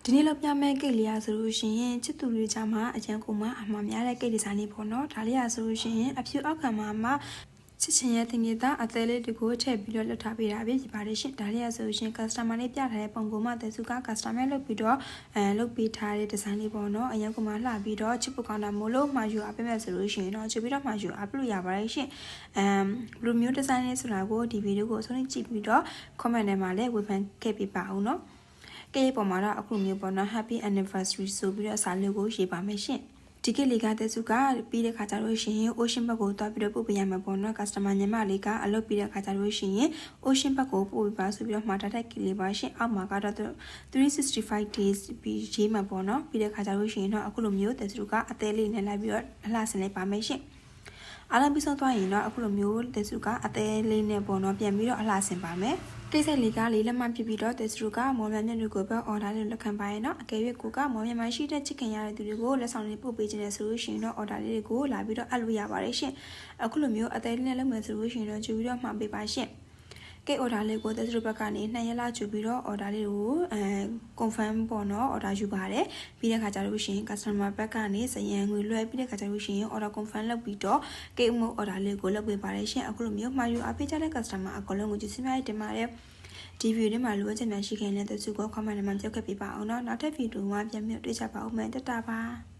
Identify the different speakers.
Speaker 1: ဒီနေ့လောက်ပြမဲ့ကိတ်လေးရဆိုလို့ရှိရင်ချစ်သူတွေကြားမှာအရန်ကိုမှအမှားများတဲ့ကိတ်ဒီဇိုင်းလေးပေါ့နော်ဒါလေးရဆိုလို့ရှိရင်အဖြူအောက်ခံမှာချစ်ချင်ရဲ့တင်ကြီးသားအသေးလေးတကူထည့်ပြီးတော့လွတ်ထားပေးတာဖြစ်ပါတယ်ရှင်ဒါလေးရဆိုရှင် customer လေးပြထားတဲ့ပုံကိုမှတဲစုက customer လုပ်ပြီးတော့လုပ်ပေးထားတဲ့ဒီဇိုင်းလေးပေါ့နော်အရင်ကမှလှပြီးတော့ချစ်ပကောင်းတာမို့လို့မှာယူအပ်ပေးမယ်ဆိုလို့ရှိရင်တော့ချစ်ပြီးတော့မှာယူအပ်လို့ရပါတယ်ရှင်ဘယ်လိုမျိုးဒီဇိုင်းလေးဆိုတာကိုဒီဗီဒီယိုကိုအဆုံးကြည့်ပြီးတော့ comment ထဲမှာလည်းဝေဖန်ခဲ့ပေးပါအောင်နော်ကဲပေါ်မှာတော့အခုမျိုးပေါ့နော် happy anniversary ဆိုပြီးတော့စာလေးကိုရေးပါမယ်ရှင်ဒီကိလေးကတဲ့စုကပြီးတဲ့ခါကျလို့ရှိရင် ocean ဘက်ကိုတွားပြီးတော့ပို့ပေးရမှာပေါ့နော် customer ညီမလေးကအလုပ်ပြီးတဲ့ခါကျလို့ရှိရင် ocean ဘက်ကိုပို့ပေးပါဆိုပြီးတော့မှာထားတဲ့ကိလေးပါရှင်အောက်မှာကတော့365 days ပြီးရေးမှာပေါ့နော်ပြီးတဲ့ခါကျလို့ရှိရင်တော့အခုလိုမျိုးတဲ့စုကအသေးလေးနဲ့လိုက်ပြီးတော့အလှဆင်လိုက်ပါမယ်ရှင်အားလုံးပြီးဆုံးသွားရင်တော့အခုလိုမျိုးတဲ့စုကအသေးလေးနဲ့ပေါ့နော်ပြန်ပြီးတော့အလှဆင်ပါမယ်ကိစ္စလေးကလေးလက်မှတ်ပြပြီးတော့တဲ့စုကမော်မြန်တဲ့လူကိုပဲ order လေးလက်ခံပါရင်တော့အကယ်၍ကိုကမော်မြန်မရှိတဲ့ချစ်ခင်ရတဲ့သူတွေကိုလက်ဆောင်လေးပို့ပေးခြင်းနဲ့ဆိုလို့ရှိရင်တော့ order လေးတွေကိုလာပြီးတော့အပ်လို့ရပါတယ်ရှင်အခုလိုမျိုးအသေးလေးနဲ့လုပ်မယ်ဆိုလို့ရှိရင်တော့ကြိုပြီးတော့မှာပေးပါရှင်ကိတ် order လေးကိုတဲ့စုဘက်ကနေ2ရက်လောက်ကြိုပြီးတော့ order လေးကိုconfirm ပေါ့နော် order ယူပါတယ်ပြီးတဲ့ခါကျလို့ရှိရင် customer ဘက်ကနေစရန်ငွေလွှဲပြီးတဲ့ခါကျလို့ရှိရင် order confirm လုပ်ပြီးတော့ကိတ်မှု order လေးကိုလုပ်ပေးပါတယ်ရှင်အခုလိုမျိုးမှာယူအပေးကြတဲ့ customer အကုန်လုံးကိုကျေးဇူးများတင်ပါတယ်ဒီဗီဒီယိုထဲမှာလိုအပ်ချက်များရှိခဲ့တဲ့သူကို comment ထဲမှာပြောခဲ့ပေးပါအောင်နော်နောက်ထပ်ဗီဒီယိုမှာပြန်ပြီးတွေ့ကြပါဦးမယ်တတပါ